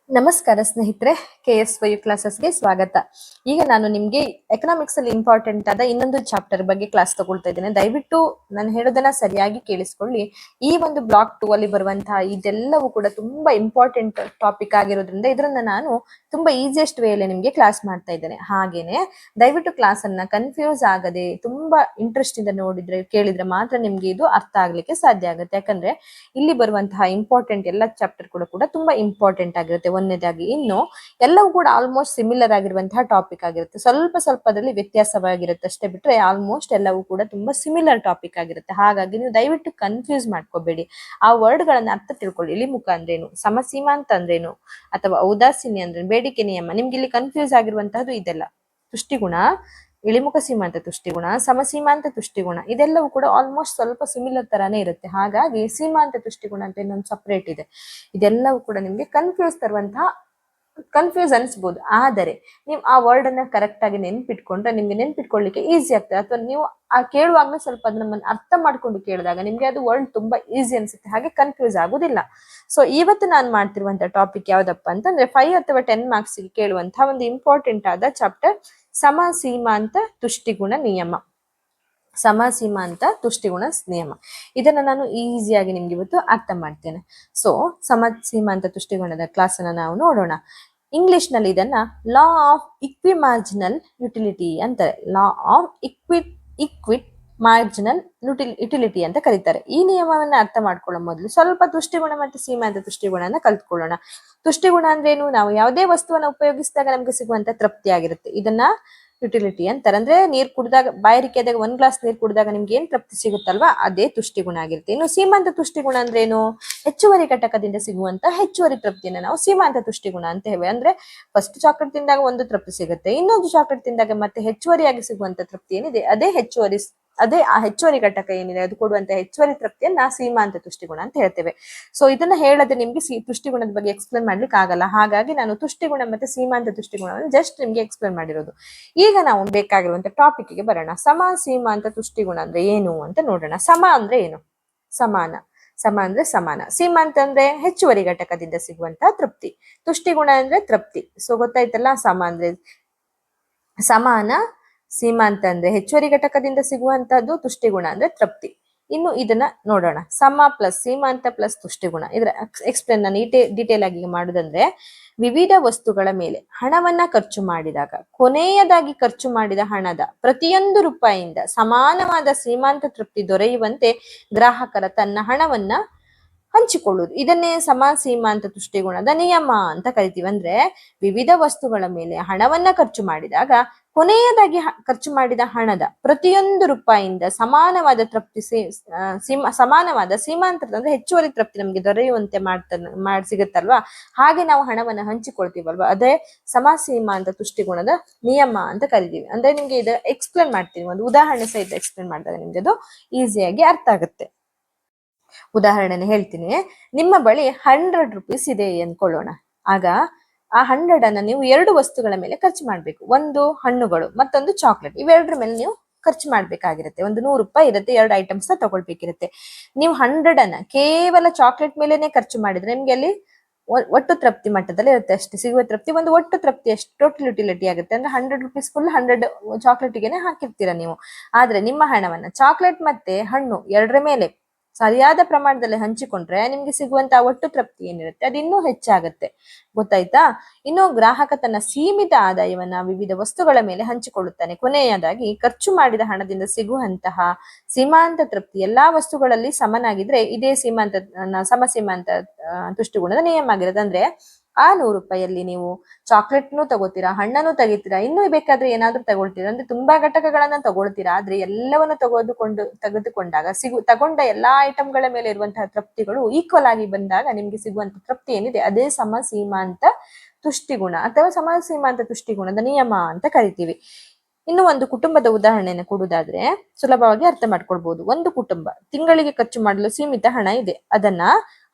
ನಮಸ್ಕಾರ ಸ್ನೇಹಿತರೆ, KSYU ಕ್ಲಾಸಸ್ಗೆ ಸ್ವಾಗತ. ಈಗ ನಾನು ನಿಮ್ಗೆ ಎಕನಾಮಿಕ್ಸ್ ಅಲ್ಲಿ ಇಂಪಾರ್ಟೆಂಟ್ ಆದ ಇನ್ನೊಂದು ಚಾಪ್ಟರ್ ಬಗ್ಗೆ ಕ್ಲಾಸ್ ತಗೊಳ್ತಾ ಇದ್ದೇನೆ. ದಯವಿಟ್ಟು ನಾನು ಹೇಳೋದನ್ನ ಸರಿಯಾಗಿ ಕೇಳಿಸ್ಕೊಳ್ಳಿ. ಈ ಒಂದು ಬ್ಲಾಕ್ 2 ಅಲ್ಲಿ ಬರುವಂತಹ ಇದೆಲ್ಲವೂ ಕೂಡ ತುಂಬಾ ಇಂಪಾರ್ಟೆಂಟ್ ಟಾಪಿಕ್ ಆಗಿರೋದ್ರಿಂದ ಇದನ್ನ ನಾನು ತುಂಬಾ ಈಸಿಯೆಸ್ಟ್ ವೇಯಲ್ಲಿ ನಿಮ್ಗೆ ಕ್ಲಾಸ್ ಮಾಡ್ತಾ ಇದ್ದೇನೆ. ಹಾಗೇನೆ ದಯವಿಟ್ಟು ಕ್ಲಾಸ್ ಅನ್ನ ಕನ್ಫ್ಯೂಸ್ ಆಗದೆ ತುಂಬಾ ಇಂಟ್ರೆಸ್ಟ್ ಇಂದ ನೋಡಿದ್ರೆ ಕೇಳಿದ್ರೆ ಮಾತ್ರ ನಿಮ್ಗೆ ಇದು ಅರ್ಥ ಆಗ್ಲಿಕ್ಕೆ ಸಾಧ್ಯ ಆಗುತ್ತೆ. ಯಾಕಂದ್ರೆ ಇಲ್ಲಿ ಬರುವಂತಹ ಇಂಪಾರ್ಟೆಂಟ್ ಎಲ್ಲ ಚಾಪ್ಟರ್ ಕೂಡ ತುಂಬಾ ಇಂಪಾರ್ಟೆಂಟ್ ಆಗಿರುತ್ತೆ. ಒಂದನೇದಾಗಿ ಇನ್ನು ಎಲ್ಲವೂ ಕೂಡ ಆಲ್ಮೋಸ್ಟ್ ಸಿಮಿಲರ್ ಆಗಿರುವಂತಹ ಟಾಪಿಕ್ ಆಗಿರುತ್ತೆ. ಸ್ವಲ್ಪದಲ್ಲಿ ವ್ಯತ್ಯಾಸವಾಗಿರುತ್ತೆ ಅಷ್ಟೇ ಬಿಟ್ರೆ ಆಲ್ಮೋಸ್ಟ್ ಎಲ್ಲವೂ ಕೂಡ ತುಂಬಾ ಸಿಮಿಲರ್ ಟಾಪಿಕ್ ಆಗಿರುತ್ತೆ. ಹಾಗಾಗಿ ನೀವು ದಯವಿಟ್ಟು ಕನ್ಫ್ಯೂಸ್ ಮಾಡ್ಕೋಬೇಡಿ. ಆ ವರ್ಡ್ ಗಳನ್ನ ಅರ್ಥ ತಿಳ್ಕೊಳ್ಳಿ. ಇಳಿಮುಖ ಅಂದ್ರೇನು, ಸಮಸೀಮಾಂತ ಅಂದ್ರೇನು, ಅಥವಾ ಔದಾಸೀನ್ಯ ಅಂದ್ರೆ ಬೇಡಿಕೆ ನಿಯಮ. ನಿಮ್ಗೆ ಇಲ್ಲಿ ಕನ್ಫ್ಯೂಸ್ ಆಗಿರುವಂತಹದ್ದು ಇದೆಲ್ಲ. ತುಷ್ಟಿಗುಣ, ಇಳಿಮುಖ ಸೀಮಾಂತ ತುಷ್ಟಿಗುಣ, ಸಮಸೀಮಾಂತ ತುಷ್ಟಿಗುಣ ಇದೆಲ್ಲವೂ ಕೂಡ ಆಲ್ಮೋಸ್ಟ್ ಸ್ವಲ್ಪ ಸಿಮಿಲರ್ ತರಾನೇ ಇರುತ್ತೆ. ಹಾಗಾಗಿ ಸೀಮಾಂತ ತುಷ್ಟಿಗುಣ ಅಂತ ಇನ್ನೊಂದು ಸಪರೇಟ್ ಇದೆ. ಇದೆಲ್ಲವೂ ಕೂಡ ನಿಮ್ಗೆ ಕನ್ಫ್ಯೂಸ್ ಅನ್ಸ್ಬೋದು. ಆದರೆ ನೀವು ಆ ವರ್ಡ್ ಅನ್ನ ಕರೆಕ್ಟ್ ಆಗಿ ನೆನ್ಪಿಟ್ಕೊಂಡ್ರೆ ನಿಮ್ಗೆ ನೆನ್ಪಿಟ್ಕೊಳ್ಳಿಕ್ಕೆ ಈಸಿ ಆಗ್ತದೆ. ಅಥವಾ ನೀವು ಆ ಕೇಳುವಾಗ್ಲೂ ಸ್ವಲ್ಪ ಅದನ್ನ ಅರ್ಥ ಮಾಡ್ಕೊಂಡು ಕೇಳಿದಾಗ ನಿಮ್ಗೆ ಅದು ವರ್ಡ್ ತುಂಬಾ ಈಸಿ ಅನ್ಸುತ್ತೆ. ಹಾಗೆ ಕನ್ಫ್ಯೂಸ್ ಆಗುದಿಲ್ಲ. ಸೊ ಇವತ್ತು ನಾನು ಮಾಡ್ತಿರುವಂತ ಟಾಪಿಕ್ ಯಾವ್ದಪ್ಪ ಅಂತಂದ್ರೆ 5 ಅಥವಾ 10 ಮಾರ್ಕ್ಸ್ ಗೆ ಕೇಳುವಂತಹ ಒಂದು ಇಂಪಾರ್ಟೆಂಟ್ ಆದ ಚಾಪ್ಟರ್ ಸಮಸೀಮಾಂತ ತುಷ್ಟಿಗುಣ ನಿಯಮ. ಸಮಸೀಮಾಂತ ತುಷ್ಟಿಗುಣ ನಿಯಮ ಇದನ್ನ ನಾನು ಈಸಿಯಾಗಿ ನಿಮ್ಗೆ ಇವತ್ತು ಅರ್ಥ ಮಾಡ್ತೇನೆ. ಸೊ ಸಮಸೀಮಾಂತ ತುಷ್ಟಿಗುಣದ ಕ್ಲಾಸ್ ಅನ್ನ ನಾವು ನೋಡೋಣ. ಇಂಗ್ಲಿಷ್ ನಲ್ಲಿ ಇದನ್ನ ಲಾ ಆಫ್ ಇಕ್ವಿಮಾರ್ಜಿನಲ್ ಯುಟಿಲಿಟಿ ಅಂತಾರೆ. ಲಾ ಆಫ್ ಇಕ್ವಿಟ್ ಮಾರ್ಜಿನಲ್ ಯುಟಿಲಿಟಿ ಅಂತ ಕರೀತಾರೆ. ಈ ನಿಯಮವನ್ನ ಅರ್ಥ ಮಾಡ್ಕೊಳ್ಳೋ ಮೊದಲು ಸ್ವಲ್ಪ ತುಷ್ಟಿಗುಣ ಮತ್ತು ಸೀಮಾಂತ ತುಷ್ಟಿಗುಣನ ಕಲ್ತ್ಕೊಳ್ಳೋಣ. ತುಷ್ಟಿಗುಣ ಅಂದ್ರೇನು? ನಾವು ಯಾವುದೇ ವಸ್ತುವನ್ನ ಉಪಯೋಗಿಸಿದಾಗ ನಮ್ಗೆ ಸಿಗುವಂತ ತೃಪ್ತಿ ಆಗಿರುತ್ತೆ. ಇದನ್ನ ಯುಟಿಲಿಟಿ ಅಂತಾರೆ. ಅಂದ್ರೆ ನೀರ್ ಕುಡಿದಾಗ, ಬಾಯಾರಿಕೆಯಾದಾಗ 1 ಗ್ಲಾಸ್ ನೀರ್ ಕುಡಿದಾಗ ನಿಮ್ಗೆ ಏನ್ ತೃಪ್ತಿ ಸಿಗುತ್ತಲ್ವಾ ಅದೇ ತುಷ್ಟಿಗುಣ ಆಗಿರುತ್ತೆ. ಇನ್ನು ಸೀಮಾಂತ ತುಷ್ಟಿಗುಣ ಅಂದ್ರೇನು? ಹೆಚ್ಚುವರಿ ಘಟಕದಿಂದ ಸಿಗುವಂತ ಹೆಚ್ಚುವರಿ ತೃಪ್ತಿಯನ್ನ ನಾವು ಸೀಮಾಂತ ತುಷ್ಟಿಗುಣ ಅಂತ ಹೇಳಿ. ಅಂದ್ರೆ ಫಸ್ಟ್ ಚಾಕ್ಲೇಟ್ ತಿಂದಾಗ ಒಂದು ತೃಪ್ತಿ ಸಿಗುತ್ತೆ, ಇನ್ನೊಂದು ಚಾಕ್ಲೇಟ್ ತಿಂದಾಗ ಮತ್ತೆ ಹೆಚ್ಚುವರಿಯಾಗಿ ಸಿಗುವಂತ ತೃಪ್ತಿ ಏನಿದೆ ಅದೇ ಆ ಹೆಚ್ಚುವರಿ ಘಟಕ ಏನಿದೆ ಅದು ಕೊಡುವಂತ ಹೆಚ್ಚುವರಿ ತೃಪ್ತಿಯನ್ನ ಸೀಮಾಂತ ತುಷ್ಟಿಗುಣ ಅಂತ ಹೇಳ್ತೇವೆ. ಸೊ ಇದನ್ನ ಹೇಳದೆ ನಿಮ್ಗೆ ತುಷ್ಟಿಗುಣದ ಬಗ್ಗೆ ಎಕ್ಸ್ಪ್ಲೇನ್ ಮಾಡ್ಲಿಕ್ಕೆ ಆಗಲ್ಲ. ಹಾಗಾಗಿ ನಾನು ತುಷ್ಟಿಗುಣ ಮತ್ತೆ ಸೀಮಾಂತ ತುಷ್ಟಿಗುಣವನ್ನು ಜಸ್ಟ್ ನಿಮ್ಗೆ ಎಕ್ಸ್ಪ್ಲೇನ್ ಮಾಡಿರೋದು. ಈಗ ನಾವು ಬೇಕಾಗಿರುವಂತ ಟಾಪಿಕ್ ಗೆ ಬರೋಣ. ಸೀಮಾಂತ ತುಷ್ಟಿಗುಣ ಅಂದ್ರೆ ಏನು ಅಂತ ನೋಡೋಣ. ಸಮ ಅಂದ್ರೆ ಏನು? ಸಮಾನ. ಸಮ ಅಂದ್ರೆ ಸಮಾನ. ಸೀಮಾಂತ ಅಂದ್ರೆ ಹೆಚ್ಚುವರಿ ಘಟಕದಿಂದ ಸಿಗುವಂತಹ ತೃಪ್ತಿ. ತುಷ್ಟಿಗುಣ ಅಂದ್ರೆ ತೃಪ್ತಿ. ಸೊ ಗೊತ್ತಾಯ್ತಲ್ಲ. ಸಮ ಅಂದ್ರೆ ಸಮಾನ, ಸೀಮಾಂತ ಅಂದ್ರೆ ಹೆಚ್ಚುವರಿ ಘಟಕದಿಂದ ಸಿಗುವಂತಹದ್ದು, ತುಷ್ಟಿಗುಣ ಅಂದ್ರೆ ತೃಪ್ತಿ. ಇನ್ನು ಇದನ್ನ ನೋಡೋಣ. ಸಮ ಪ್ಲಸ್ ಸೀಮಾಂತ ಪ್ಲಸ್ ತುಷ್ಟಿಗುಣ ಇದರ ಎಕ್ಸ್ಪ್ಲೇನ್ ನಾನು ಡೀಟೇಲ್ ಆಗಿ ಮಾಡುದಂದ್ರೆ, ವಿವಿಧ ವಸ್ತುಗಳ ಮೇಲೆ ಹಣವನ್ನ ಖರ್ಚು ಮಾಡಿದಾಗ ಕೊನೆಯದಾಗಿ ಖರ್ಚು ಮಾಡಿದ ಹಣದ ಪ್ರತಿಯೊಂದು ರೂಪಾಯಿಯಿಂದ ಸಮಾನವಾದ ಸೀಮಾಂತ ತೃಪ್ತಿ ದೊರೆಯುವಂತೆ ಗ್ರಾಹಕರ ತನ್ನ ಹಣವನ್ನ ಹಂಚಿಕೊಳ್ಳುವುದು. ಇದನ್ನೇ ಸೀಮಾಂತ ತುಷ್ಟಿಗುಣದ ನಿಯಮ ಅಂತ ಕರಿತೀವಿ. ಅಂದ್ರೆ ವಿವಿಧ ವಸ್ತುಗಳ ಮೇಲೆ ಹಣವನ್ನ ಖರ್ಚು ಮಾಡಿದಾಗ ಕೊನೆಯದಾಗಿ ಖರ್ಚು ಮಾಡಿದ ಹಣದ ಪ್ರತಿಯೊಂದು ರೂಪಾಯಿಯಿಂದ ಸಮಾನವಾದ ತೃಪ್ತಿ ಸಮಾನವಾದ ಸೀಮಾಂತ ಅಂದ್ರೆ ಹೆಚ್ಚುವರಿ ತೃಪ್ತಿ ನಮ್ಗೆ ದೊರೆಯುವಂತೆ ಸಿಗುತ್ತಲ್ವಾ, ಹಾಗೆ ನಾವು ಹಣವನ್ನ ಹಂಚಿಕೊಳ್ತೀವಲ್ವಾ, ಅದೇ ಸೀಮಾಂತ ತುಷ್ಟಿಗುಣದ ನಿಯಮ ಅಂತ ಕರಿತೀವಿ. ಅಂದ್ರೆ ನಿಮ್ಗೆ ಇದು ಎಕ್ಸ್ಪ್ಲೇನ್ ಮಾಡ್ತೀನಿ, ಒಂದು ಉದಾಹರಣೆ ಸಹಿತ ಎಕ್ಸ್ಪ್ಲೇನ್ ಮಾಡಿದಾಗ ನಿಮ್ಗೆ ಅದು ಈಸಿಯಾಗಿ ಅರ್ಥ ಆಗುತ್ತೆ. ಉದಾಹರಣೆನ ಹೇಳ್ತೀನಿ. ನಿಮ್ಮ ಬಳಿ 100 ರೂಪೀಸ್ ಇದೆ ಅನ್ಕೊಳ್ಳೋಣ. ಆಗ ಆ 100 ಅನ್ನ ನೀವು 2 ವಸ್ತುಗಳ ಮೇಲೆ ಖರ್ಚು ಮಾಡ್ಬೇಕು. ಒಂದು ಹಣ್ಣುಗಳು, ಮತ್ತೊಂದು ಚಾಕ್ಲೇಟ್. ಇವೆರಡರ ಮೇಲೆ ನೀವು ಖರ್ಚು ಮಾಡ್ಬೇಕಾಗಿರುತ್ತೆ. ಒಂದು 100 ರೂಪಾಯಿ ಇರುತ್ತೆ, 2 ಐಟಮ್ಸ್ ತಗೊಳ್ಬೇಕಿರುತ್ತೆ. ನೀವು 100 ಅನ್ನ ಕೇವಲ ಚಾಕ್ಲೇಟ್ ಮೇಲೆನೆ ಖರ್ಚು ಮಾಡಿದ್ರೆ ನಿಮ್ಗೆ ಅಲ್ಲಿ ಒಟ್ಟು ತೃಪ್ತಿ ಮಟ್ಟದಲ್ಲಿ ಇರುತ್ತೆ. ಅಷ್ಟೇ ಸಿಗುವ ತೃಪ್ತಿ, ಒಂದು ಒಟ್ಟು ತೃಪ್ತಿ ಅಷ್ಟು ಟೋಟಲ್ ಯುಟಿಲಿಟಿ ಆಗುತ್ತೆ. ಅಂದ್ರೆ 100 ರೂಪೀಸ್ ಫುಲ್ 100 ಚಾಕ್ಲೇಟ್ಗೆನೆ ಹಾಕಿರ್ತೀರಾ ನೀವು. ಆದ್ರೆ ನಿಮ್ಮ ಹಣವನ್ನ ಚಾಕ್ಲೇಟ್ ಮತ್ತೆ ಹಣ್ಣು ಎರಡರ ಮೇಲೆ ಸರಿಯಾದ ಪ್ರಮಾಣದಲ್ಲಿ ಹಂಚಿಕೊಂಡ್ರೆ ನಿಮ್ಗೆ ಸಿಗುವಂತ ಒಟ್ಟು ತೃಪ್ತಿ ಏನಿರುತ್ತೆ ಅದು ಇನ್ನೂ ಹೆಚ್ಚಾಗುತ್ತೆ. ಗೊತ್ತಾಯ್ತಾ? ಇನ್ನು ಗ್ರಾಹಕ ತನ್ನ ಸೀಮಿತ ಆದಾಯವನ್ನ ವಿವಿಧ ವಸ್ತುಗಳ ಮೇಲೆ ಹಂಚಿಕೊಳ್ಳುತ್ತಾನೆ. ಕೊನೆಯದಾಗಿ ಖರ್ಚು ಮಾಡಿದ ಹಣದಿಂದ ಸಿಗುವಂತಹ ಸೀಮಾಂತ ತೃಪ್ತಿ ಎಲ್ಲಾ ವಸ್ತುಗಳಲ್ಲಿ ಸಮನಾಗಿದ್ರೆ ಇದೇ ಸಮಸೀಮಾಂತ ತುಷ್ಟಿಗುಣದ ನಿಯಮ ಆಗಿರುತ್ತೆ. ಅಂದ್ರೆ ಆ 100 ರೂಪಾಯಿಯಲ್ಲಿ ನೀವು ಚಾಕ್ಲೇಟ್ನು ತಗೋತೀರಾ, ಹಣ್ಣನ್ನು ತೆಗಿತೀರಾ, ಇನ್ನೂ ಬೇಕಾದ್ರೆ ಏನಾದ್ರೂ ತಗೊಳ್ತೀರಾ, ಅಂದ್ರೆ ತುಂಬಾ ಘಟಕಗಳನ್ನ ತಗೊಳ್ತೀರಾ. ಆದ್ರೆ ಎಲ್ಲವನ್ನು ತೆಗೆದುಕೊಂಡಾಗ ತಗೊಂಡ ಎಲ್ಲಾ ಐಟಮ್ಗಳ ಮೇಲೆ ಇರುವಂತಹ ತೃಪ್ತಿಗಳು ಈಕ್ವಲ್ ಆಗಿ ಬಂದಾಗ ನಿಮ್ಗೆ ಸಿಗುವಂತ ತೃಪ್ತಿ ಏನಿದೆ ಅದೇ ಸಮಸೀಮಾಂತ ತುಷ್ಟಿಗುಣ ಅಥವಾ ಸಮಸೀಮಾಂತ ತುಷ್ಟಿಗುಣದ ನಿಯಮ ಅಂತ ಕರಿತೀವಿ. ಇನ್ನು ಒಂದು ಕುಟುಂಬದ ಉದಾಹರಣೆಯನ್ನು ಕೊಡುವುದಾದ್ರೆ ಸುಲಭವಾಗಿ ಅರ್ಥ ಮಾಡ್ಕೊಳ್ಬಹುದು. ಒಂದು ಕುಟುಂಬ ತಿಂಗಳಿಗೆ ಖರ್ಚು ಮಾಡಲು ಸೀಮಿತ ಹಣ ಇದೆ. ಅದನ್ನ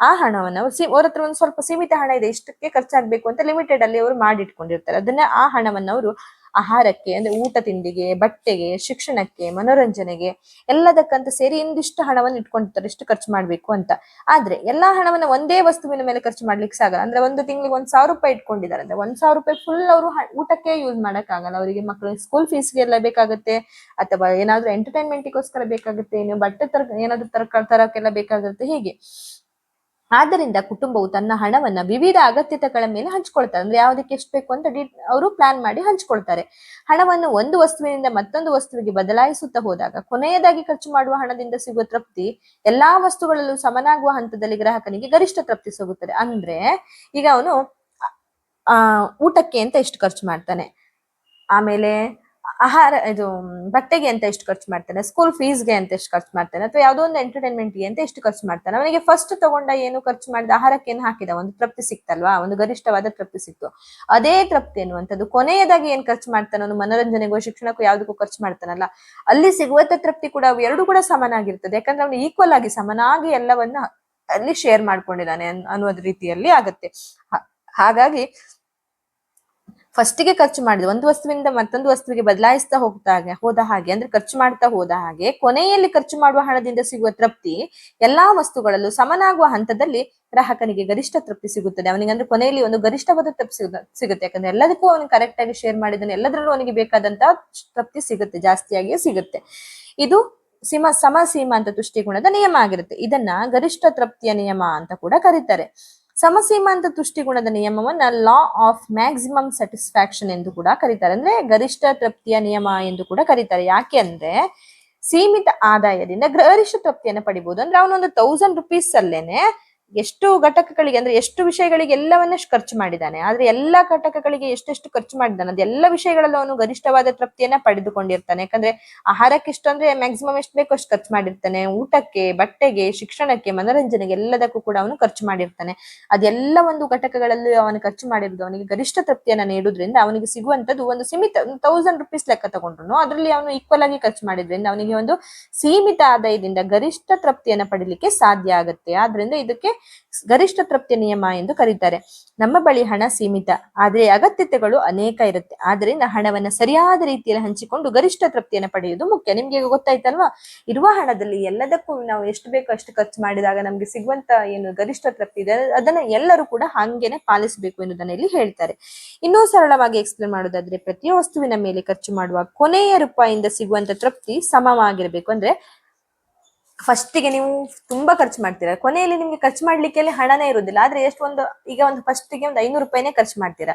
ಆ ಹಣವನ್ನು ಅವ್ರ ಹತ್ರ ಒಂದು ಸ್ವಲ್ಪ ಸೀಮಿತ ಹಣ ಇದೆ, ಇಷ್ಟಕ್ಕೆ ಖರ್ಚಾಗ್ಬೇಕು ಅಂತ ಲಿಮಿಟೆಡ್ ಅಲ್ಲಿ ಅವರು ಮಾಡಿಟ್ಕೊಂಡಿರ್ತಾರೆ. ಅದನ್ನ ಆ ಹಣವನ್ನು ಅವರು ಆಹಾರಕ್ಕೆ ಅಂದ್ರೆ ಊಟ ತಿಂಡಿಗೆ, ಬಟ್ಟೆಗೆ, ಶಿಕ್ಷಣಕ್ಕೆ, ಮನೋರಂಜನೆಗೆ ಎಲ್ಲದಕ್ಕಂತ ಸೇರಿ ಇಂದಿಷ್ಟು ಹಣವನ್ನು ಇಟ್ಕೊಂಡಿರ್ತಾರೆ, ಇಷ್ಟು ಖರ್ಚು ಮಾಡ್ಬೇಕು ಅಂತ. ಆದ್ರೆ ಎಲ್ಲಾ ಹಣವನ್ನ ಒಂದೇ ವಸ್ತುವಿನ ಮೇಲೆ ಖರ್ಚು ಮಾಡ್ಲಿಕ್ಕೆ ಸಾಗಲ್ಲ. ಅಂದ್ರೆ ಒಂದು ತಿಂಗಳಿಗೆ 1,000 ರೂಪಾಯಿ ಇಟ್ಕೊಂಡಿದ್ದಾರೆ ಅಂದ್ರೆ 1,000 ರೂಪಾಯಿ ಫುಲ್ ಅವರು ಊಟಕ್ಕೆ ಯೂಸ್ ಮಾಡಕ್ ಆಗಲ್ಲ. ಅವರಿಗೆ ಮಕ್ಕಳ ಸ್ಕೂಲ್ ಫೀಸ್ಗೆ ಎಲ್ಲ ಬೇಕಾಗುತ್ತೆ, ಅಥವಾ ಏನಾದ್ರು ಎಂಟರ್ಟೈನ್ಮೆಂಟ್ಗೋಸ್ಕರ ಬೇಕಾಗುತ್ತೆ, ನೀವು ಬಟ್ಟೆ ಏನಾದ್ರು ತರಕ್ಕೆಲ್ಲ ಬೇಕಾಗುತ್ತೆ, ಹೀಗೆ. ಆದ್ದರಿಂದ ಕುಟುಂಬವು ತನ್ನ ಹಣವನ್ನ ವಿವಿಧ ಅಗತ್ಯತೆಗಳ ಮೇಲೆ ಹಂಚ್ಕೊಳ್ತಾರೆ. ಅಂದ್ರೆ ಯಾವ್ದಕ್ಕೆ ಎಷ್ಟು ಬೇಕು ಅಂತ ಅವರು ಪ್ಲಾನ್ ಮಾಡಿ ಹಂಚ್ಕೊಳ್ತಾರೆ. ಹಣವನ್ನು ಒಂದು ವಸ್ತುವಿನಿಂದ ಮತ್ತೊಂದು ವಸ್ತುವಿಗೆ ಬದಲಾಯಿಸುತ್ತಾ ಹೋದಾಗ ಕೊನೆಯದಾಗಿ ಖರ್ಚು ಮಾಡುವ ಹಣದಿಂದ ಸಿಗುವ ತೃಪ್ತಿ ಎಲ್ಲಾ ವಸ್ತುಗಳಲ್ಲೂ ಸಮನಾಗುವ ಹಂತದಲ್ಲಿ ಗ್ರಾಹಕನಿಗೆ ಗರಿಷ್ಠ ತೃಪ್ತಿ ಸಿಗುತ್ತದೆ. ಅಂದ್ರೆ ಈಗ ಅವನು ಊಟಕ್ಕೆ ಅಂತ ಎಷ್ಟು ಖರ್ಚು ಮಾಡ್ತಾನೆ, ಆಮೇಲೆ ಆಹಾರ ಇದು ಬಟ್ಟೆಗೆ ಅಂತ ಎಷ್ಟು ಖರ್ಚು ಮಾಡ್ತಾನೆ, ಸ್ಕೂಲ್ ಫೀಸ್ಗೆ ಅಂತ ಎಷ್ಟು ಖರ್ಚು ಮಾಡ್ತಾನೆ, ಅಥವಾ ಯಾವುದೋ ಒಂದು ಎಂಟರ್ಟೈನ್ಮೆಂಟ್ಗೆ ಅಂತ ಎಷ್ಟು ಖರ್ಚು ಮಾಡ್ತಾನೆ. ಅವನಿಗೆ ಫಸ್ಟ್ ತಗೊಂಡ ಏನು ಖರ್ಚು ಮಾಡಿದ ಆಹಾರಕ್ಕೆ ಏನು ಹಾಕಿದ ಒಂದು ತೃಪ್ತಿ ಸಿಕ್ತಲ್ವಾ, ಒಂದು ಗರಿಷ್ಠವಾದ ತೃಪ್ತಿ ಸಿಕ್ತು. ಅದೇ ತೃಪ್ತಿ ಎನ್ನುವಂಥದ್ದು ಕೊನೆಯದಾಗಿ ಏನ್ ಖರ್ಚು ಮಾಡ್ತಾನೆ, ಅವನು ಮನೋರಂಜನೆಗೋ ಶಿಕ್ಷಣಕ್ಕೂ ಯಾವ್ದಕ್ಕೂ ಖರ್ಚು ಮಾಡ್ತಾನಲ್ಲ, ಅಲ್ಲಿ ಸಿಗುವ ತೃಪ್ತಿ ಕೂಡ ಎರಡು ಕೂಡ ಸಮನಾಗಿರ್ತದೆ. ಯಾಕಂದ್ರೆ ಅವನು ಈಕ್ವಲ್ ಆಗಿ ಸಮನಾಗಿ ಎಲ್ಲವನ್ನ ಅಲ್ಲಿ ಶೇರ್ ಮಾಡ್ಕೊಂಡಿದ್ದಾನೆ ಅನ್ನೋದ್ ರೀತಿಯಲ್ಲಿ ಆಗತ್ತೆ. ಹಾಗಾಗಿ ಫಸ್ಟಿಗೆ ಖರ್ಚು ಮಾಡಿದ ಒಂದು ವಸ್ತುವಿಂದ ಮತ್ತೊಂದು ವಸ್ತುವಿಗೆ ಬದಲಾಯಿಸ್ತಾ ಹೋದ ಹಾಗೆ ಅಂದ್ರೆ ಖರ್ಚು ಮಾಡ್ತಾ ಹೋದ ಹಾಗೆ ಕೊನೆಯಲ್ಲಿ ಖರ್ಚು ಮಾಡುವ ಹಣದಿಂದ ಸಿಗುವ ತೃಪ್ತಿ ಎಲ್ಲಾ ವಸ್ತುಗಳಲ್ಲೂ ಸಮನಾಗುವ ಹಂತದಲ್ಲಿ ಗ್ರಾಹಕನಿಗೆ ಗರಿಷ್ಠ ತೃಪ್ತಿ ಸಿಗುತ್ತದೆ. ಅವನಿಗೆ ಅಂದ್ರೆ ಕೊನೆಯಲ್ಲಿ ಒಂದು ಗರಿಷ್ಠವಾದ ತೃಪ್ತಿ ಸಿಗುತ್ತೆ. ಯಾಕಂದ್ರೆ ಎಲ್ಲದಕ್ಕೂ ಅವನಿಗೆ ಕರೆಕ್ಟ್ ಆಗಿ ಶೇರ್ ಮಾಡಿದ್ದಾನೆ, ಎಲ್ಲದರಲ್ಲೂ ಅವನಿಗೆ ಬೇಕಾದಂತ ತೃಪ್ತಿ ಸಿಗುತ್ತೆ, ಜಾಸ್ತಿಯಾಗಿಯೇ ಸಿಗುತ್ತೆ. ಇದು ಸಮ ಸೀಮಾಂತ ತುಷ್ಟಿಗುಣದ ನಿಯಮ ಆಗಿರುತ್ತೆ. ಇದನ್ನ ಗರಿಷ್ಠ ತೃಪ್ತಿಯ ನಿಯಮ ಅಂತ ಕೂಡ ಕರೀತಾರೆ. ಸಮಸೀಮಾಂತ ತುಷ್ಟಿಗುಣದ ನಿಯಮವನ್ನ ಲಾ ಆಫ್ ಮ್ಯಾಕ್ಸಿಮಮ್ ಸ್ಯಾಟಿಸ್ಫ್ಯಾಕ್ಷನ್ ಎಂದು ಕೂಡ ಕರೀತಾರೆ. ಅಂದ್ರೆ ಗರಿಷ್ಠ ತೃಪ್ತಿಯ ನಿಯಮ ಎಂದು ಕೂಡ ಕರೀತಾರೆ. ಯಾಕೆ ಅಂದ್ರೆ ಸೀಮಿತ ಆದಾಯದಿಂದ ಗರಿಷ್ಠ ತೃಪ್ತಿಯನ್ನು ಪಡಿಬಹುದು. ಅಂದ್ರೆ ಅವನೊಂದು 1,000 ರೂಪೀಸ್ ಅಲ್ಲೇನೆ ಎಷ್ಟು ಘಟಕಗಳಿಗೆ ಅಂದ್ರೆ ಎಷ್ಟು ವಿಷಯಗಳಿಗೆ ಎಲ್ಲವನ್ನ ಖರ್ಚು ಮಾಡಿದ್ದಾನೆ, ಆದ್ರೆ ಎಲ್ಲಾ ಘಟಕಗಳಿಗೆ ಎಷ್ಟೆಷ್ಟು ಖರ್ಚು ಮಾಡಿದ್ದಾನೆ ಅದೆಲ್ಲ ವಿಷಯಗಳಲ್ಲೂ ಅವನು ಗರಿಷ್ಠವಾದ ತೃಪ್ತಿಯನ್ನ ಪಡೆದುಕೊಂಡಿರ್ತಾನೆ. ಯಾಕಂದ್ರೆ ಆಹಾರಕ್ಕೆ ಇಷ್ಟು ಅಂದ್ರೆ ಮ್ಯಾಕ್ಸಿಮಮ್ ಎಷ್ಟು ಬೇಕೋ ಅಷ್ಟು ಖರ್ಚು ಮಾಡಿರ್ತಾನೆ, ಊಟಕ್ಕೆ, ಬಟ್ಟೆಗೆ, ಶಿಕ್ಷಣಕ್ಕೆ, ಮನೋರಂಜನೆಗೆ ಎಲ್ಲದಕ್ಕೂ ಕೂಡ ಅವನು ಖರ್ಚು ಮಾಡಿರ್ತಾನೆ. ಅದೆಲ್ಲ ಒಂದು ಘಟಕಗಳಲ್ಲಿ ಅವನು ಖರ್ಚು ಮಾಡಿರೋದು ಅವನಿಗೆ ಗರಿಷ್ಠ ತೃಪ್ತಿಯನ್ನ ನೀಡುದ್ರಿಂದ ಅವನಿಗೆ ಸಿಗುವಂತದ್ದು ಒಂದು ಸೀಮಿತ 1,000 ರೂಪೀಸ್ ಲೆಕ್ಕ ತಗೊಂಡ್ರು ಅದರಲ್ಲಿ ಅವನು ಈಕ್ವಲ್ ಆಗಿ ಖರ್ಚು ಮಾಡಿದ್ರಿಂದ ಅವನಿಗೆ ಒಂದು ಸೀಮಿತ ಆದಾಯದಿಂದ ಗರಿಷ್ಠ ತೃಪ್ತಿಯನ್ನ ಪಡಿಲಿಕ್ಕೆ ಸಾಧ್ಯ ಆಗುತ್ತೆ. ಆದ್ರಿಂದ ಇದಕ್ಕೆ ಗರಿಷ್ಠ ತೃಪ್ತಿ ನಿಯಮ ಎಂದು ಕರೀತಾರೆ. ನಮ್ಮ ಬಳಿ ಹಣ ಸೀಮಿತ, ಆದ್ರೆ ಅಗತ್ಯತೆಗಳು ಅನೇಕ ಇರುತ್ತೆ. ಆದ್ರಿಂದ ಹಣವನ್ನ ಸರಿಯಾದ ರೀತಿಯಲ್ಲಿ ಹಂಚಿಕೊಂಡು ಗರಿಷ್ಠ ತೃಪ್ತಿಯನ್ನು ಪಡೆಯುವುದು ಮುಖ್ಯ. ನಿಮ್ಗೆ ಈಗ ಗೊತ್ತಾಯ್ತಲ್ವಾ, ಇರುವ ಹಣದಲ್ಲಿ ಎಲ್ಲದಕ್ಕೂ ನಾವು ಎಷ್ಟು ಬೇಕೋ ಅಷ್ಟು ಖರ್ಚು ಮಾಡಿದಾಗ ನಮ್ಗೆ ಸಿಗುವಂತ ಏನು ಗರಿಷ್ಠ ತೃಪ್ತಿ ಇದೆ ಅದನ್ನ ಎಲ್ಲರೂ ಕೂಡ ಹಂಗೇನೆ ಪಾಲಿಸಬೇಕು ಎನ್ನುವುದನ್ನ ಇಲ್ಲಿ ಹೇಳ್ತಾರೆ. ಇನ್ನೂ ಸರಳವಾಗಿ ಎಕ್ಸ್ಪ್ಲೇನ್ ಮಾಡೋದಾದ್ರೆ ಪ್ರತಿ ವಸ್ತುವಿನ ಮೇಲೆ ಖರ್ಚು ಮಾಡುವ ಕೊನೆಯ ರೂಪಾಯಿಯಿಂದ ಸಿಗುವಂತ ತೃಪ್ತಿ ಸಮವಾಗಿರ್ಬೇಕು. ಅಂದ್ರೆ ಫಸ್ಟಿಗೆ ನೀವು ತುಂಬಾ ಖರ್ಚು ಮಾಡ್ತೀರಾ, ಕೊನೆಯಲ್ಲಿ ನಿಮ್ಗೆ ಖರ್ಚು ಮಾಡ್ಲಿಕ್ಕೆ ಹಣನೇ ಇರುವುದಿಲ್ಲ. ಆದ್ರೆ ಈಗ ಒಂದು ಫಸ್ಟಿಗೆ ಒಂದು 500 ರೂಪಾಯಿನೇ ಖರ್ಚು ಮಾಡ್ತೀರಾ,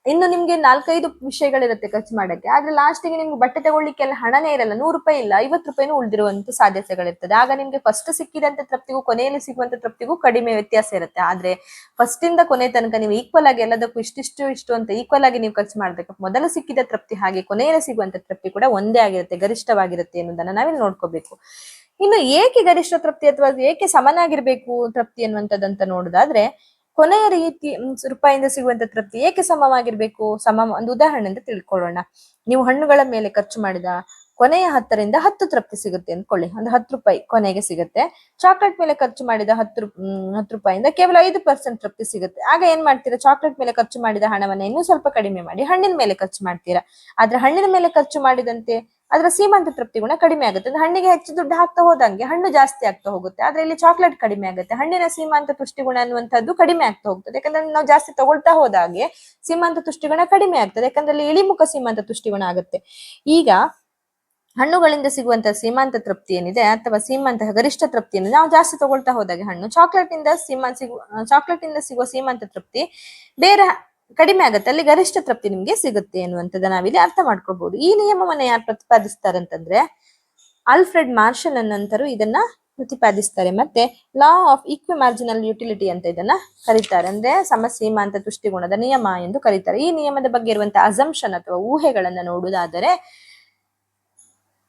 ಇನ್ನು ನಿಮ್ಗೆ 4-5 ವಿಷಯಗಳಿರುತ್ತೆ ಖರ್ಚು ಮಾಡಕ್ಕೆ, ಆದ್ರೆ ಲಾಸ್ಟಿಗೆ ನಿಮ್ಗೆ ಬಟ್ಟೆ ತಗೊಳ್ಳಿಕ್ಕೆಲ್ಲ ಹಣನೇ ಇರಲ್ಲ, 100 ರೂಪಾಯಿ ಇಲ್ಲ 50 ರೂಪಾಯಿನೂ ಉಳಿದಿರುವಂತ ಸಾಧ್ಯತೆಗಳಿರ್ತದೆ. ಆಗ ನಿಮ್ಗೆ ಫಸ್ಟ್ ಸಿಕ್ಕಿದಂತ ತೃಪ್ತಿಗೂ ಕೊನೆಯಲ್ಲಿ ಸಿಗುವಂತ ತೃಪ್ತಿಗೂ ಕಡಿಮೆ ವ್ಯತ್ಯಾಸ ಇರುತ್ತೆ. ಆದ್ರೆ ಫಸ್ಟ್ ಇಂದ ಕೊನೆ ತನಕ ನೀವು ಈಕ್ವಲ್ ಆಗಿ ಎಲ್ಲದಕ್ಕೂ ಇಷ್ಟು ಅಂತ ಈಕ್ವಲ್ ಆಗಿ ನೀವು ಖರ್ಚು ಮಾಡ್ಬೇಕು. ಮೊದಲು ಸಿಕ್ಕಿದ ತೃಪ್ತಿ ಹಾಗೆ ಕೊನೆಯಲ್ಲಿ ಸಿಗುವಂತ ತೃಪ್ತಿ ಕೂಡ ಒಂದೇ ಆಗಿರುತ್ತೆ, ಗರಿಷ್ಠವಾಗಿರುತ್ತೆ ಎನ್ನುವುದನ್ನ ನಾವಿಲ್ಲಿ ನೋಡ್ಕೋಬೇಕು. ಇನ್ನು ಏಕೆ ಗರಿಷ್ಠ ತೃಪ್ತಿ ಅಥವಾ ಏಕೆ ಸಮನಾಗಿರ್ಬೇಕು ತೃಪ್ತಿ ಅನ್ನುವಂಥದ್ದಂತ ನೋಡುದಾದ್ರೆ ಕೊನೆಯ ರೂಪಾಯಿಂದ ಸಿಗುವಂತ ತೃಪ್ತಿ ಏಕೆ ಸಮವಾಗಿರ್ಬೇಕು, ಒಂದು ಉದಾಹರಣೆ ಅಂತ ತಿಳ್ಕೊಳ್ಳೋಣ. ನೀವು ಹಣ್ಣುಗಳ ಮೇಲೆ ಖರ್ಚು ಮಾಡಿದ ಕೊನೆಯ 10ರಿಂದ 10 ತೃಪ್ತಿ ಸಿಗುತ್ತೆ ಅಂದ್ಕೊಳ್ಳಿ, ಒಂದು 10 ರೂಪಾಯಿ ಕೊನೆಗೆ ಸಿಗುತ್ತೆ. ಚಾಕ್ಲೇಟ್ ಮೇಲೆ ಖರ್ಚು ಮಾಡಿದ 10 ರೂಪಾಯಿಂದ ಕೇವಲ 5% ತೃಪ್ತಿ ಸಿಗುತ್ತೆ. ಆಗ ಏನ್ ಮಾಡ್ತೀರಾ, ಚಾಕ್ಲೇಟ್ ಮೇಲೆ ಖರ್ಚು ಮಾಡಿದ ಹಣವನ್ನ ಇನ್ನೂ ಸ್ವಲ್ಪ ಕಡಿಮೆ ಮಾಡಿ ಹಣ್ಣಿನ ಮೇಲೆ ಖರ್ಚು ಮಾಡ್ತೀರಾ. ಆದ್ರೆ ಹಣ್ಣಿನ ಮೇಲೆ ಖರ್ಚು ಮಾಡಿದಂತೆ ಅದರ ಸೀಮಾಂತ ತೃಪ್ತಿ ಗುಣ ಕಡಿಮೆ ಆಗುತ್ತೆ. ಅಂದ್ರೆ ಹಣ್ಣಿಗೆ ಹೆಚ್ಚು ದುಡ್ಡು ಹಾಕ್ತಾ ಹೋದಂಗೆ ಹಣ್ಣು ಜಾಸ್ತಿ ಆಗ್ತಾ ಹೋಗುತ್ತೆ, ಆದ್ರೆ ಇಲ್ಲಿ ಚಾಕ್ಲೇಟ್ ಕಡಿಮೆ ಆಗುತ್ತೆ. ಹಣ್ಣಿನ ಸೀಮಾಂತ ತುಷ್ಟಿಗುಣ ಅನ್ನುವಂಥದ್ದು ಕಡಿಮೆ ಆಗ್ತಾ ಹೋಗ್ತದೆ, ಯಾಕಂದ್ರೆ ನಾವು ಜಾಸ್ತಿ ತಗೊಳ್ತಾ ಹೋದಾಗೆ ಸೀಮಾಂತ ತುಷ್ಟಿಗುಣ ಕಡಿಮೆ ಆಗ್ತದೆ, ಯಾಕಂದ್ರೆ ಅಲ್ಲಿ ಇಳಿಮುಖ ಸೀಮಾಂತ ತುಷ್ಟಿಗುಣ ಆಗುತ್ತೆ. ಈಗ ಹಣ್ಣುಗಳಿಂದ ಸಿಗುವಂತ ಸೀಮಾಂತ ತೃಪ್ತಿ ಏನಿದೆ ಅಥವಾ ಸೀಮಾಂತ ಗರಿಷ್ಠ ತೃಪ್ತಿಯನ್ನು ನಾವು ಜಾಸ್ತಿ ತಗೊಳ್ತಾ ಹೋದಾಗೆ ಹಣ್ಣು ಚಾಕ್ಲೇಟ್ ಇಂದ ಸಿಗುವ ಸೀಮಾಂತ ತೃಪ್ತಿ ಬೇರೆ ಕಡಿಮೆ ಆಗುತ್ತೆ, ಅಲ್ಲಿ ಗರಿಷ್ಠ ತೃಪ್ತಿ ನಿಮ್ಗೆ ಸಿಗುತ್ತೆ ಅನ್ನುವಂಥದ್ದು ನಾವಿಲ್ಲಿ ಅರ್ಥ ಮಾಡ್ಕೊಳ್ಬಹುದು. ಈ ನಿಯಮವನ್ನ ಯಾರು ಪ್ರತಿಪಾದಿಸ್ತಾರಂತಂದ್ರೆ ಆಲ್ಫ್ರೆಡ್ ಮಾರ್ಷಲ್ ಅನ್ನಂತರು ಇದನ್ನ ಪ್ರತಿಪಾದಿಸ್ತಾರೆ. ಮತ್ತೆ ಲಾ ಆಫ್ ಈಕ್ವಿ ಮಾರ್ಜಿನಲ್ ಯುಟಿಲಿಟಿ ಅಂತ ಇದನ್ನ ಕರೀತಾರೆ. ಅಂದ್ರೆ ಸಮಸೀಮಾಂತ ತುಷ್ಟಿಗುಣದ ನಿಯಮ ಎಂದು ಕರೀತಾರೆ. ಈ ನಿಯಮದ ಬಗ್ಗೆ ಇರುವಂತಹ ಅಸಂಪ್ಷನ್ ಅಥವಾ ಊಹೆಗಳನ್ನ ನೋಡುವುದಾದರೆ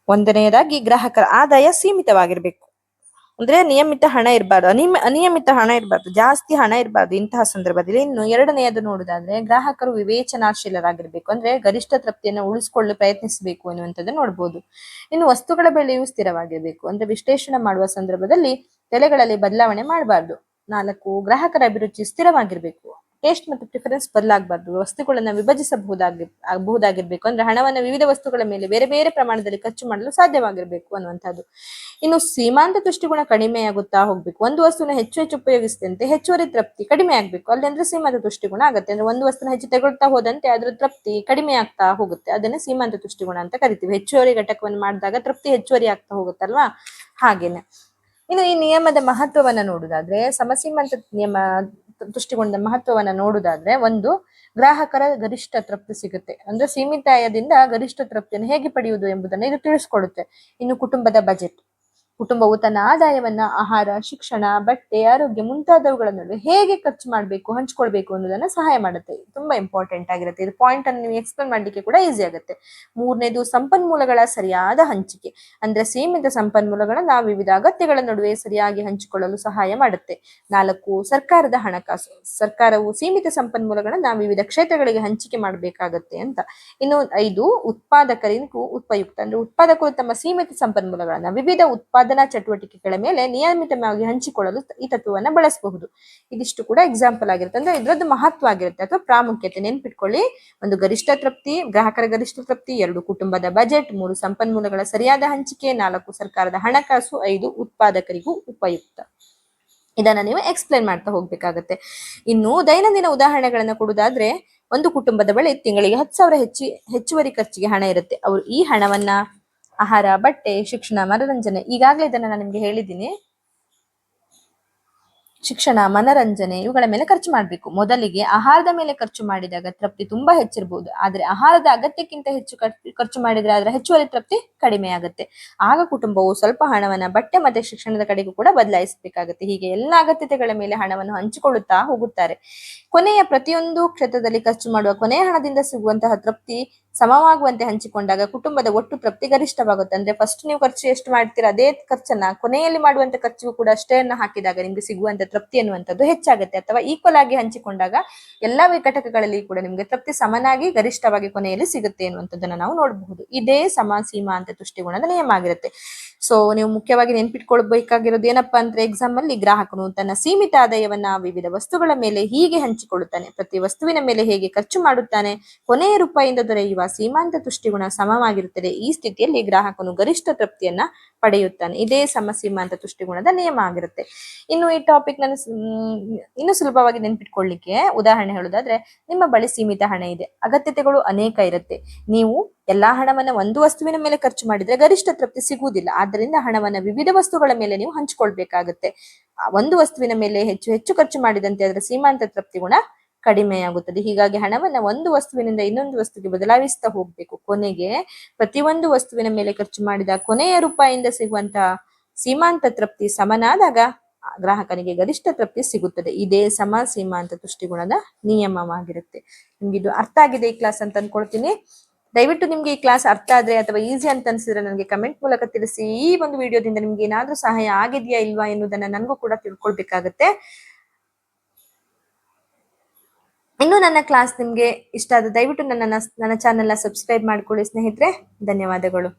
ಒಂದನೆಯದಾಗಿ ಗ್ರಾಹಕರ ಆದಾಯ ಸೀಮಿತವಾಗಿರ್ಬೇಕು, ಅಂದ್ರೆ ನಿಯಮಿತ ಹಣ ಇರಬಾರ್ದು, ಅನಿಯಮಿತ ಹಣ ಇರಬಾರ್ದು, ಜಾಸ್ತಿ ಹಣ ಇರಬಾರ್ದು ಇಂತಹ ಸಂದರ್ಭದಲ್ಲಿ. ಇನ್ನು ಎರಡನೆಯದು ನೋಡುದಾದ್ರೆ ಗ್ರಾಹಕರು ವಿವೇಚನಾಶೀಲರಾಗಿರ್ಬೇಕು, ಅಂದ್ರೆ ಗರಿಷ್ಠ ತೃಪ್ತಿಯನ್ನು ಉಳಿಸಿಕೊಳ್ಳಲು ಪ್ರಯತ್ನಿಸಬೇಕು ಎನ್ನುವಂಥದ್ದು ನೋಡ್ಬೋದು. ಇನ್ನು ವಸ್ತುಗಳ ಬೆಲೆಯು ಸ್ಥಿರವಾಗಿರ್ಬೇಕು, ಅಂದ್ರೆ ವಿಶ್ಲೇಷಣೆ ಮಾಡುವ ಸಂದರ್ಭದಲ್ಲಿ ಬೆಲೆಗಳಲ್ಲಿ ಬದಲಾವಣೆ ಮಾಡಬಾರ್ದು. 4 ಗ್ರಾಹಕರ ಅಭಿರುಚಿ ಸ್ಥಿರವಾಗಿರ್ಬೇಕು. ಟೇಸ್ಟ್ ಮತ್ತು ಪ್ರಿಫರೆನ್ಸ್ ಬದಲಾಗಬಾರ್ದು. ವಸ್ತುಗಳನ್ನ ವಿಭಜಿಸಬಹುದಾಗಿರ್ಬೇಕು. ಅಂದ್ರೆ ಹಣವನ್ನ ವಿವಿಧ ವಸ್ತುಗಳ ಮೇಲೆ ಬೇರೆ ಬೇರೆ ಪ್ರಮಾಣದಲ್ಲಿ ಖರ್ಚು ಮಾಡಲು ಸಾಧ್ಯವಾಗಿರ್ಬೇಕು ಅನ್ನುವಂಥದ್ದು. ಇನ್ನು ಸೀಮಾಂತ ದೃಷ್ಟಿಗುಣ ಕಡಿಮೆಯಾಗುತ್ತಾ ಹೋಗ್ಬೇಕು. ಒಂದು ವಸ್ತುನ ಹೆಚ್ಚು ಹೆಚ್ಚು ಉಪಯೋಗಿಸಿದಂತೆ ಹೆಚ್ಚುವರಿ ತೃಪ್ತಿ ಕಡಿಮೆ ಆಗ್ಬೇಕು. ಅಲ್ಲಿ ಅಂದ್ರೆ ಸೀಮಾಂತ ದೃಷ್ಟಿಗುಣ ಆಗುತ್ತೆ. ಅಂದ್ರೆ ಒಂದು ವಸ್ತುನ ಹೆಚ್ಚು ತಗೊಳ್ತಾ ಹೋದಂತೆ ಅದ್ರ ತೃಪ್ತಿ ಕಡಿಮೆ ಆಗ್ತಾ ಹೋಗುತ್ತೆ. ಅದನ್ನೇ ಸೀಮಾಂತ ದೃಷ್ಟಿಗುಣ ಅಂತ ಕರಿತೀವಿ. ಹೆಚ್ಚುವರಿ ಘಟಕವನ್ನು ಮಾಡಿದಾಗ ತೃಪ್ತಿ ಹೆಚ್ಚುವರಿ ಆಗ್ತಾ ಹೋಗುತ್ತಲ್ವಾ, ಹಾಗೇನೆ. ಇನ್ನು ಈ ನಿಯಮದ ಮಹತ್ವವನ್ನ ನೋಡುದಾದ್ರೆ, ಸಮಸೀಮಾಂತ ನಿಯಮ ದೃಷ್ಟಿಕೋನದ ಮಹತ್ವವನ್ನ ನೋಡುದಾದ್ರೆ, ಒಂದು, ಗ್ರಾಹಕರ ಗರಿಷ್ಠ ತೃಪ್ತಿ ಸಿಗುತ್ತೆ. ಅಂದ್ರೆ ಸೀಮಿತ ಆಯದಿಂದ ಗರಿಷ್ಠ ತೃಪ್ತಿಯನ್ನು ಹೇಗೆ ಪಡೆಯುವುದು ಎಂಬುದನ್ನು ಇದು ತಿಳಿಸ್ಕೊಡುತ್ತೆ. ಇನ್ನು ಕುಟುಂಬದ ಬಜೆಟ್, ಕುಟುಂಬವು ತನ್ನ ಆದಾಯವನ್ನ ಆಹಾರ, ಶಿಕ್ಷಣ, ಬಟ್ಟೆ, ಆರೋಗ್ಯ ಮುಂತಾದವುಗಳ ನಡುವೆ ಹೇಗೆ ಖರ್ಚು ಮಾಡಬೇಕು, ಹಂಚ್ಕೊಳ್ಬೇಕು ಅನ್ನೋದನ್ನ ಸಹಾಯ ಮಾಡುತ್ತೆ. ತುಂಬಾ ಇಂಪಾರ್ಟೆಂಟ್ ಆಗಿರುತ್ತೆ. ಇದು ಪಾಯಿಂಟ್ ಅನ್ನು ನೀವು ಎಕ್ಸ್ಪ್ಲೇನ್ ಮಾಡ್ಲಿಕ್ಕೆ ಕೂಡ ಈಸಿ ಆಗುತ್ತೆ. 3ನೇದು, ಸಂಪನ್ಮೂಲಗಳ ಸರಿಯಾದ ಹಂಚಿಕೆ. ಅಂದ್ರೆ ಸೀಮಿತ ಸಂಪನ್ಮೂಲಗಳನ್ನ ವಿವಿಧ ಅಗತ್ಯಗಳ ನಡುವೆ ಸರಿಯಾಗಿ ಹಂಚಿಕೊಳ್ಳಲು ಸಹಾಯ ಮಾಡುತ್ತೆ. 4, ಸರ್ಕಾರದ ಹಣಕಾಸು. ಸರ್ಕಾರವು ಸೀಮಿತ ಸಂಪನ್ಮೂಲಗಳನ್ನ ವಿವಿಧ ಕ್ಷೇತ್ರಗಳಿಗೆ ಹಂಚಿಕೆ ಮಾಡಬೇಕಾಗತ್ತೆ ಅಂತ. ಇನ್ನು 5, ಉತ್ಪಾದಕರಿಗೂ ಉಪಯುಕ್ತ. ಅಂದ್ರೆ ಉತ್ಪಾದಕರು ತಮ್ಮ ಸೀಮಿತ ಸಂಪನ್ಮೂಲಗಳನ್ನ ವಿವಿಧ ಉತ್ಪಾದನಾ ಚಟುವಟಿಕೆಗಳ ಮೇಲೆ ನಿಯಮಿತವಾಗಿ ಹಂಚಿಕೊಳ್ಳಲು ಈ ತತ್ವವನ್ನ ಬಳಸಬಹುದು. ಇದಿಷ್ಟು ಕೂಡ ಎಕ್ಸಾಂಪಲ್ ಆಗಿರುತ್ತೆ. ಅಂದ್ರೆ ಇದ್ರದ್ದು ಮಹತ್ವ ಆಗಿರುತ್ತೆ ಅಥವಾ ಪ್ರಾಮುಖ್ಯತೆ. ನೆನ್ಪಿಟ್ಕೊಳ್ಳಿ, ಒಂದು ಗರಿಷ್ಠ ತೃಪ್ತಿ, ಗ್ರಾಹಕರ ಗರಿಷ್ಠ ತೃಪ್ತಿ, 2 ಕುಟುಂಬದ ಬಜೆಟ್, 3 ಸಂಪನ್ಮೂಲಗಳ ಸರಿಯಾದ ಹಂಚಿಕೆ, 4 ಸರ್ಕಾರದ ಹಣಕಾಸು, 5 ಉತ್ಪಾದಕರಿಗೂ ಉಪಯುಕ್ತ. ಇದನ್ನ ನೀವು ಎಕ್ಸ್ಪ್ಲೇನ್ ಮಾಡ್ತಾ ಹೋಗ್ಬೇಕಾಗತ್ತೆ. ಇನ್ನು ದೈನಂದಿನ ಉದಾಹರಣೆಗಳನ್ನ ಕೊಡುವುದಾದ್ರೆ, ಒಂದು ಕುಟುಂಬದ ಬಳಿ ತಿಂಗಳಿಗೆ 10,000 ಹೆಚ್ಚುವರಿ ಖರ್ಚಿಗೆ ಹಣ ಇರುತ್ತೆ. ಅವರು ಈ ಹಣವನ್ನ ಆಹಾರ, ಬಟ್ಟೆ, ಶಿಕ್ಷಣ, ಮನರಂಜನೆ, ಈಗಾಗಲೇ ಇದನ್ನ ನಾನು ನಿಮ್ಗೆ ಹೇಳಿದ್ದೀನಿ, ಶಿಕ್ಷಣ, ಮನರಂಜನೆ ಇವುಗಳ ಮೇಲೆ ಖರ್ಚು ಮಾಡಬೇಕು. ಮೊದಲಿಗೆ ಆಹಾರದ ಮೇಲೆ ಖರ್ಚು ಮಾಡಿದಾಗ ತೃಪ್ತಿ ತುಂಬಾ ಹೆಚ್ಚಿರಬಹುದು. ಆದ್ರೆ ಆಹಾರದ ಅಗತ್ಯಕ್ಕಿಂತ ಹೆಚ್ಚು ಖರ್ಚು ಮಾಡಿದ್ರೆ ಅದರ ಹೆಚ್ಚುವರಿ ತೃಪ್ತಿ ಕಡಿಮೆ ಆಗುತ್ತೆ. ಆಗ ಕುಟುಂಬವು ಸ್ವಲ್ಪ ಹಣವನ್ನ ಬಟ್ಟೆ ಮತ್ತೆ ಶಿಕ್ಷಣದ ಕಡೆಗೂ ಕೂಡ ಬದಲಾಯಿಸಬೇಕಾಗುತ್ತೆ. ಹೀಗೆ ಎಲ್ಲಾ ಅಗತ್ಯತೆಗಳ ಮೇಲೆ ಹಣವನ್ನು ಹಂಚಿಕೊಳ್ಳುತ್ತಾ ಹೋಗುತ್ತಾರೆ. ಕೊನೆಯ ಪ್ರತಿಯೊಂದು ಕ್ಷೇತ್ರದಲ್ಲಿ ಖರ್ಚು ಮಾಡುವ ಕೊನೆಯ ಹಣದಿಂದ ಸಿಗುವಂತಹ ತೃಪ್ತಿ ಸಮವಾಗುವಂತೆ ಹಂಚಿಕೊಂಡಾಗ ಕುಟುಂಬದ ಒಟ್ಟು ತೃಪ್ತಿ ಗರಿಷ್ಠವಾಗುತ್ತೆ. ಅಂದ್ರೆ ಫಸ್ಟ್ ನೀವು ಖರ್ಚು ಎಷ್ಟು ಮಾಡ್ತೀರಾ ಅದೇ ಖರ್ಚನ್ನ ಕೊನೆಯಲ್ಲಿ ಮಾಡುವಂತ ಖರ್ಚಿಗೂ ಕೂಡ ಅಷ್ಟೇನ್ನ ಹಾಕಿದಾಗ ನಿಮ್ಗೆ ಸಿಗುವಂತ ತೃಪ್ತಿ ಅನ್ನುವಂಥದ್ದು ಹೆಚ್ಚಾಗುತ್ತೆ. ಅಥವಾ ಈಕ್ವಲ್ ಆಗಿ ಹಂಚಿಕೊಂಡಾಗ ಎಲ್ಲಾ ಘಟಕಗಳಲ್ಲಿ ಕೂಡ ನಿಮ್ಗೆ ತೃಪ್ತಿ ಸಮನಾಗಿ ಗರಿಷ್ಠವಾಗಿ ಕೊನೆಯಲ್ಲಿ ಸಿಗುತ್ತೆ ಅನ್ನುವಂಥದ್ದನ್ನ ನಾವು ನೋಡಬಹುದು. ಇದೇ ಸೀಮಾ ಅಂತ ದೃಷ್ಟಿಕೋನದ ನಿಯಮ ಆಗಿರುತ್ತೆ. ಸೊ ನೀವು ಮುಖ್ಯವಾಗಿ ನೆನ್ಪಿಟ್ಕೊಳ್ಬೇಕಾಗಿರೋದು ಏನಪ್ಪಾ ಅಂದ್ರೆ, ಎಕ್ಸಾಮ್ ಅಲ್ಲಿ ಗ್ರಾಹಕನು ತನ್ನ ಸೀಮಿತ ಆದಾಯವನ್ನ ವಿವಿಧ ವಸ್ತುಗಳ ಮೇಲೆ ಹೀಗೆ ಹಂಚಿಕೊಳ್ಳುತ್ತಾನೆ, ಪ್ರತಿ ವಸ್ತುವಿನ ಮೇಲೆ ಹೇಗೆ ಖರ್ಚು ಮಾಡುತ್ತಾನೆ, ಕೊನೆಯ ರೂಪಾಯಿಯಿಂದ ದೊರೆಯುವ ಸೀಮಾಂತ ದೃಷ್ಟಿಗುಣ ಸಮವಾಗಿರುತ್ತದೆ. ಈ ಸ್ಥಿತಿಯಲ್ಲಿ ಗ್ರಾಹಕನು ಗರಿಷ್ಠ ತೃಪ್ತಿಯನ್ನ ಪಡೆಯುತ್ತಾನೆ. ಇದೇ ಸೀಮಾಂತ ದೃಷ್ಟಿಗುಣದ ನಿಯಮ ಆಗಿರುತ್ತೆ. ಇನ್ನು ಈ ಟಾಪಿಕ್ ನಾನು ಇನ್ನು ಸುಲಭವಾಗಿ ನೆನ್ಪಿಟ್ಕೊಳ್ಳಿಕ್ಕೆ ಉದಾಹರಣೆ ಹೇಳುದಾದ್ರೆ, ನಿಮ್ಮ ಬಳಿ ಸೀಮಿತ ಹಣ ಇದೆ, ಅಗತ್ಯತೆಗಳು ಅನೇಕ ಇರುತ್ತೆ. ನೀವು ಎಲ್ಲಾ ಹಣವನ್ನ ಒಂದು ವಸ್ತುವಿನ ಮೇಲೆ ಖರ್ಚು ಮಾಡಿದ್ರೆ ಗರಿಷ್ಠ ತೃಪ್ತಿ ಸಿಗುವುದಿಲ್ಲ. ಆದ್ದರಿಂದ ಹಣವನ್ನ ವಿವಿಧ ವಸ್ತುಗಳ ಮೇಲೆ ನೀವು ಹಂಚಿಕೊಳ್ಬೇಕಾಗುತ್ತೆ. ಒಂದು ವಸ್ತುವಿನ ಮೇಲೆ ಹೆಚ್ಚು ಹೆಚ್ಚು ಖರ್ಚು ಮಾಡಿದಂತೆ ಅದರ ಸೀಮಾಂತ ತೃಪ್ತಿ ಗುಣ ಕಡಿಮೆಯಾಗುತ್ತದೆ. ಹೀಗಾಗಿ ಹಣವನ್ನ ಒಂದು ವಸ್ತುವಿನಿಂದ ಇನ್ನೊಂದು ವಸ್ತುಗೆ ಬದಲಾಯಿಸ್ತಾ ಹೋಗ್ಬೇಕು. ಕೊನೆಗೆ ಪ್ರತಿಯೊಂದು ವಸ್ತುವಿನ ಮೇಲೆ ಖರ್ಚು ಮಾಡಿದ ಕೊನೆಯ ರೂಪಾಯಿಯಿಂದ ಸಿಗುವಂತಹ ಸೀಮಾಂತ ತೃಪ್ತಿ ಸಮನಾದಾಗ ಗ್ರಾಹಕನಿಗೆ ಗರಿಷ್ಠ ತೃಪ್ತಿ ಸಿಗುತ್ತದೆ. ಇದೇ ಸೀಮಾಂತ ದೃಷ್ಟಿಗುಣದ ನಿಯಮವಾಗಿರುತ್ತೆ. ನಿಮ್ಗೆ ಇದು ಅರ್ಥ ಆಗಿದೆ ಈ ಕ್ಲಾಸ್ ಅಂತ ಅನ್ಕೊಳ್ತೀನಿ. ದಯವಿಟ್ಟು ನಿಮ್ಗೆ ಈ ಕ್ಲಾಸ್ ಅರ್ಥ ಆದ್ರೆ ಅಥವಾ ಈಸಿ ಅಂತ ಅನ್ಸಿದ್ರೆ ನನಗೆ ಕಮೆಂಟ್ ಮೂಲಕ ತಿಳಿಸಿ. ಈ ಒಂದು ವಿಡಿಯೋದಿಂದ ನಿಮ್ಗೆ ಏನಾದ್ರೂ ಸಹಾಯ ಆಗಿದೆಯಾ ಇಲ್ವಾ ಎನ್ನುವುದನ್ನ ನನಗೂ ಕೂಡ ತಿಳ್ಕೊಳ್ಬೇಕಾಗತ್ತೆ. ಇನ್ನು ನನ್ನ ಕ್ಲಾಸ್ ನಿಮ್ಗೆ ಇಷ್ಟ ಆದ ದಯವಿಟ್ಟು ನನ್ನ ಚಾನೆಲ್ ನ ಸಬ್ಸ್ಕ್ರೈಬ್ ಮಾಡ್ಕೊಳ್ಳಿ ಸ್ನೇಹಿತರೆ. ಧನ್ಯವಾದಗಳು.